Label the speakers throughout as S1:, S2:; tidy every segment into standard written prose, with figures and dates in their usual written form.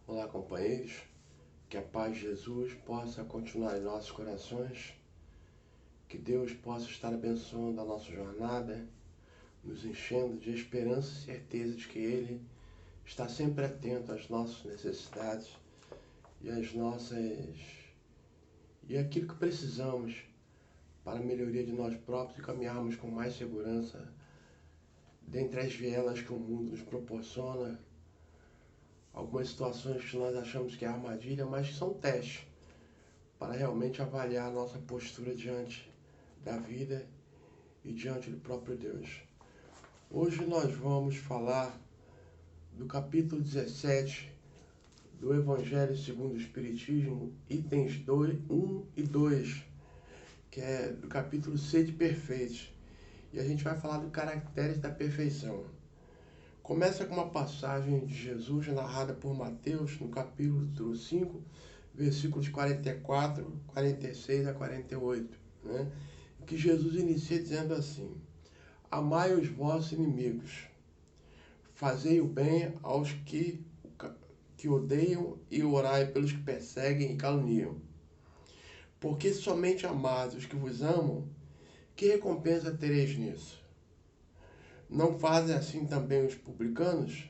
S1: Olá, companheiros, que a paz de Jesus possa continuar em nossos corações, que Deus possa estar abençoando a nossa jornada, nos enchendo de esperança e certeza de que Ele está sempre atento às nossas necessidades e e aquilo que precisamos para a melhoria de nós próprios e caminharmos com mais segurança dentre as vielas que o mundo nos proporciona. Algumas situações que nós achamos que é armadilha, mas que são testes para realmente avaliar a nossa postura diante da vida e diante do próprio Deus. Hoje nós vamos falar do capítulo 17 do Evangelho segundo o Espiritismo, itens 1 e 2, que é do capítulo Sede Perfeitos. E a gente vai falar dos caracteres da perfeição. Começa com uma passagem de Jesus narrada por Mateus, no capítulo 5, versículos 44, 46 a 48, né? Que Jesus inicia dizendo assim: Amai os vossos inimigos, fazei o bem aos que odeiam e orai pelos que perseguem e caluniam. Porque somente amados os que vos amam, que recompensa tereis nisso? Não fazem assim também os publicanos?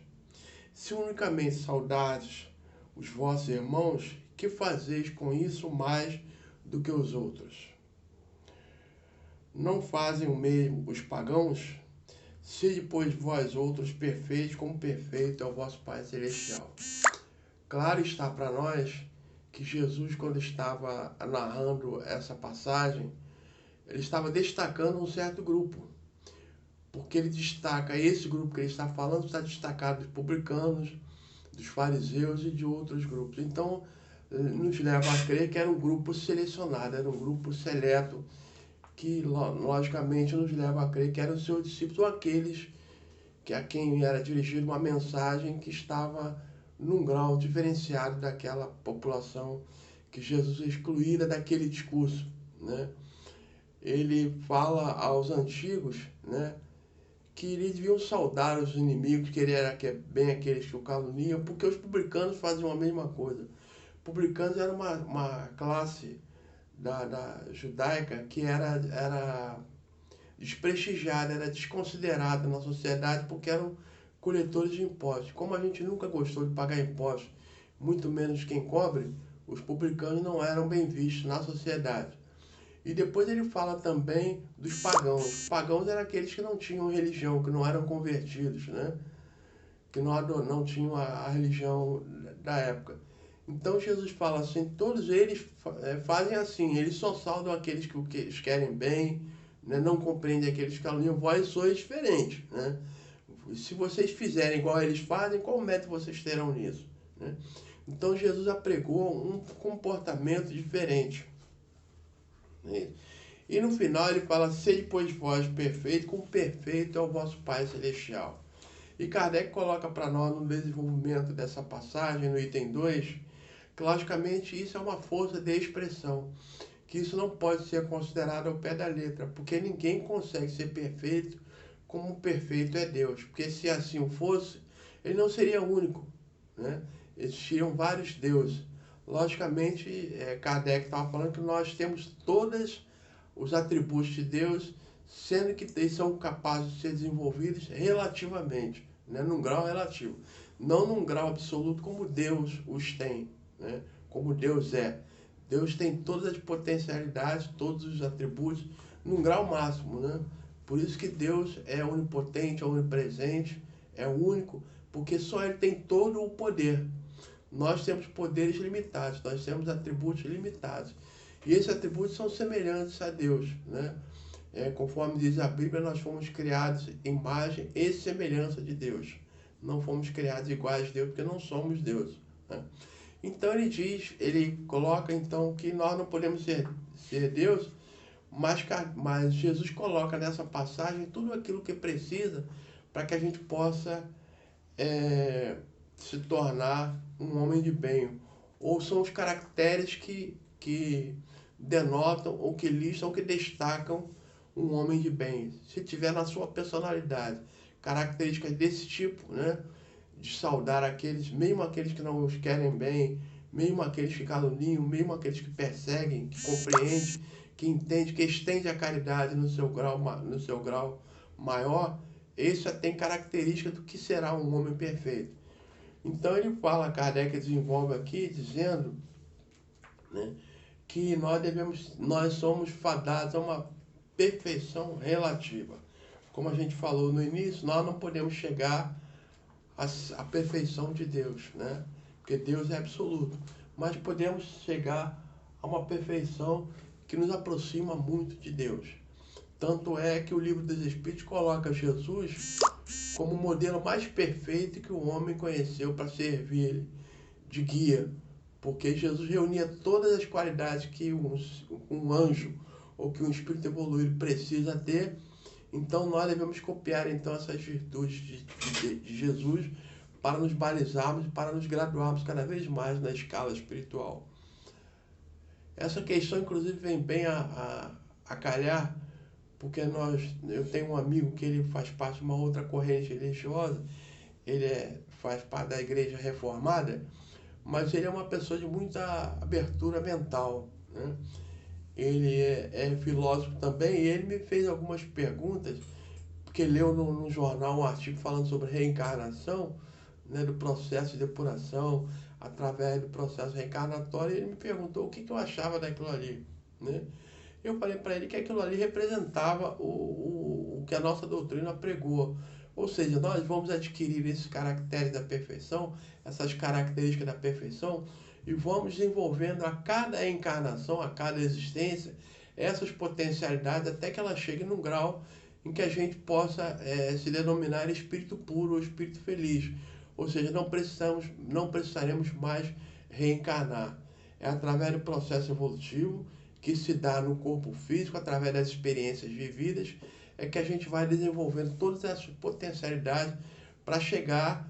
S1: Se unicamente saudades os vossos irmãos, que fazeis com isso mais do que os outros? Não fazem o mesmo os pagãos? Sede, pois, vós outros perfeitos, como perfeito é o vosso Pai Celestial. Claro está para nós que Jesus, quando estava narrando essa passagem, ele estava destacando um certo grupo. Porque ele destaca, esse grupo que ele está falando está destacado dos publicanos, dos fariseus e de outros grupos. Então, nos leva a crer que era um grupo selecionado, era um grupo seleto, que logicamente nos leva a crer que eram os seus discípulos, ou aqueles a quem era dirigida uma mensagem que estava num grau diferenciado daquela população que Jesus excluíra daquele discurso, né? Ele fala aos antigos, né, que eles deviam saudar os inimigos, que ele era bem aqueles que o caluniam, porque os publicanos faziam a mesma coisa. Publicanos era uma classe da judaica que era desprestigiada, era desconsiderada na sociedade porque eram coletores de impostos. Como a gente nunca gostou de pagar impostos, muito menos quem cobre, os publicanos não eram bem vistos na sociedade. E depois ele fala também dos pagãos. Os pagãos eram aqueles que não tinham religião, que não eram convertidos, né? Que não tinham a religião da época. Então Jesus fala assim, todos eles fazem assim, eles só saudam aqueles que eles querem bem, né? Não compreendem aqueles que caluniam, vós sois diferentes, né? Se vocês fizerem igual eles fazem, qual método vocês terão nisso, né? Então Jesus apregou um comportamento diferente. E no final ele fala, sede pois vós perfeito, como perfeito é o vosso Pai Celestial. E Kardec coloca para nós no desenvolvimento dessa passagem, no item 2, que logicamente isso é uma força de expressão, que isso não pode ser considerado ao pé da letra, porque ninguém consegue ser perfeito como perfeito é Deus, porque se assim o fosse, ele não seria único, né? Existiriam vários deuses. Logicamente, Kardec estava falando que nós temos todos os atributos de Deus, sendo que eles são capazes de ser desenvolvidos relativamente, né? Num grau relativo. Não num grau absoluto como Deus os tem, né? Como Deus é. Deus tem todas as potencialidades, todos os atributos, num grau máximo, né? Por isso que Deus é onipotente, é onipresente, é único, porque só Ele tem todo o poder. Nós temos poderes limitados, nós temos atributos limitados. E esses atributos são semelhantes a Deus, né? Conforme diz a Bíblia, nós fomos criados em imagem e semelhança de Deus. Não fomos criados iguais a Deus, porque não somos Deus, né? Então ele coloca então que nós não podemos ser Deus, mas Jesus coloca nessa passagem tudo aquilo que precisa para que a gente possa se tornar um homem de bem. Ou são os caracteres que denotam, ou que listam, ou que destacam um homem de bem. Se tiver na sua personalidade características desse tipo, né? de saudar aqueles, mesmo aqueles que não os querem bem, mesmo aqueles que caluniam, mesmo aqueles que perseguem, que compreende, que entende, que estende a caridade no seu grau maior. Isso tem característica do que será um homem perfeito. Então ele fala, Kardec desenvolve aqui, dizendo, né, que nós somos fadados a uma perfeição relativa. Como a gente falou no início, nós não podemos chegar à perfeição de Deus, né? Porque Deus é absoluto. Mas podemos chegar a uma perfeição que nos aproxima muito de Deus. Tanto é que o Livro dos Espíritos coloca Jesus como o modelo mais perfeito que o homem conheceu para servir de guia, porque Jesus reunia todas as qualidades que um anjo ou que um espírito evoluído precisa ter. Então nós devemos copiar então essas virtudes de Jesus para nos balizarmos, para nos graduarmos cada vez mais na escala espiritual. Essa questão, inclusive, vem bem a calhar, porque eu tenho um amigo que ele faz parte de uma outra corrente religiosa, faz parte da Igreja Reformada, mas ele é uma pessoa de muita abertura mental, né? Ele é filósofo também, e ele me fez algumas perguntas, porque leu no jornal um artigo falando sobre reencarnação, né, do processo de depuração, através do processo reencarnatório, e ele me perguntou o que eu achava daquilo ali, né? Eu falei para ele que aquilo ali representava o que a nossa doutrina pregou. Ou seja, nós vamos adquirir esses caracteres da perfeição, essas características da perfeição, e vamos desenvolvendo a cada encarnação, a cada existência, essas potencialidades até que ela chegue num grau em que a gente possa se denominar espírito puro ou espírito feliz. Ou seja, não precisaremos mais reencarnar. É através do processo evolutivo que se dá no corpo físico, através das experiências vividas, é que a gente vai desenvolvendo todas essas potencialidades para chegar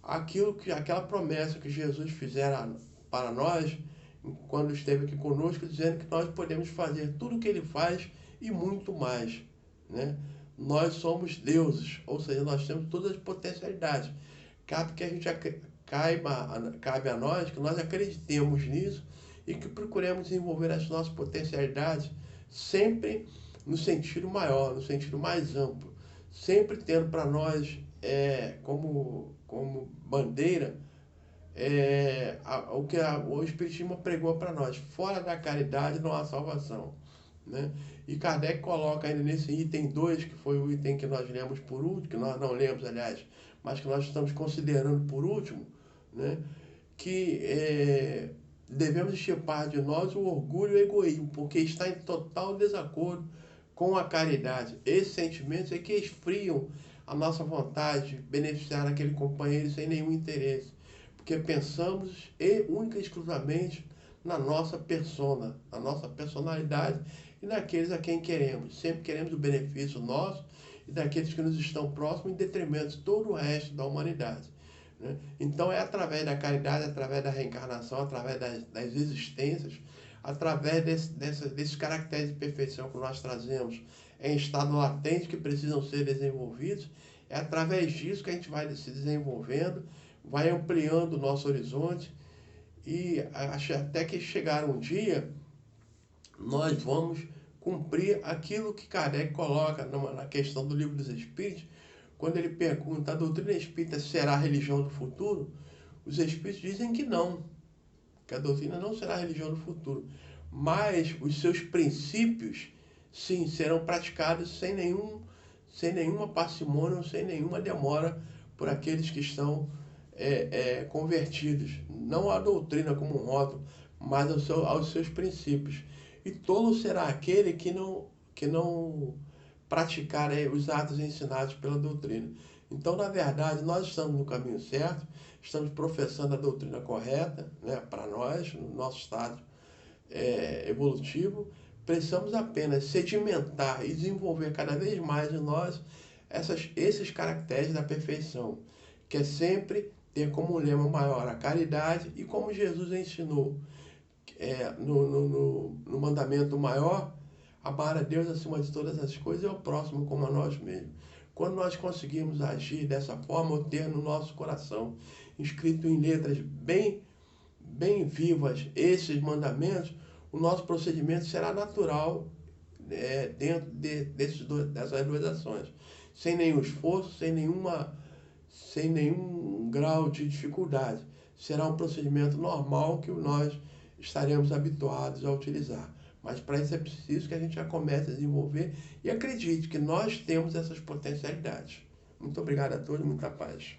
S1: àquela promessa que Jesus fizera para nós, quando esteve aqui conosco, dizendo que nós podemos fazer tudo o que ele faz e muito mais, né? Nós somos deuses, ou seja, nós temos todas as potencialidades. Cabe a nós que nós acreditemos nisso e que procuremos desenvolver as nossas potencialidades sempre no sentido maior, no sentido mais amplo, sempre tendo para nós como bandeira o que o Espiritismo pregou para nós: fora da caridade não há salvação, né? E Kardec coloca ainda nesse item 2, que foi o item que nós lemos por último, que nós não lemos, aliás, mas que nós estamos considerando por último, né? Que devemos extirpar de nós o orgulho e o egoísmo, porque está em total desacordo com a caridade. Esses sentimentos é que esfriam a nossa vontade de beneficiar aquele companheiro sem nenhum interesse, porque pensamos única e exclusivamente na nossa persona, na nossa personalidade e naqueles a quem queremos. Sempre queremos o benefício nosso e daqueles que nos estão próximos, em detrimento de todo o resto da humanidade, né? Então é através da caridade, através da reencarnação, através das existências, através desses caracteres de perfeição que nós trazemos em estado latente, que precisam ser desenvolvidos. É através disso que a gente vai se desenvolvendo, vai ampliando o nosso horizonte, e até que chegar um dia, nós vamos cumprir aquilo que Kardec coloca na questão do Livro dos Espíritos, quando ele pergunta: a doutrina espírita será a religião do futuro? Os espíritos dizem que não, que a doutrina não será a religião do futuro, mas os seus princípios, sim, serão praticados sem nenhuma parcimônia, sem nenhuma demora por aqueles que estão convertidos, não à doutrina como um rótulo, mas aos seus princípios. E tolo será aquele que não praticar os atos ensinados pela doutrina. Então, na verdade, nós estamos no caminho certo, estamos professando a doutrina correta, né, para nós, no nosso estado evolutivo. Precisamos apenas sedimentar e desenvolver cada vez mais em nós esses caracteres da perfeição, que é sempre ter como lema maior a caridade, e como Jesus ensinou no mandamento maior: amar a Deus acima de todas as coisas e ao próximo como a nós mesmos. Quando nós conseguimos agir dessa forma, ou ter no nosso coração, escrito em letras bem vivas, esses mandamentos, o nosso procedimento será natural dentro dessas duas ações, sem nenhum esforço, sem nenhum grau de dificuldade. Será um procedimento normal que nós estaremos habituados a utilizar. Mas para isso é preciso que a gente já comece a desenvolver e acredite que nós temos essas potencialidades. Muito obrigado a todos, muita paz.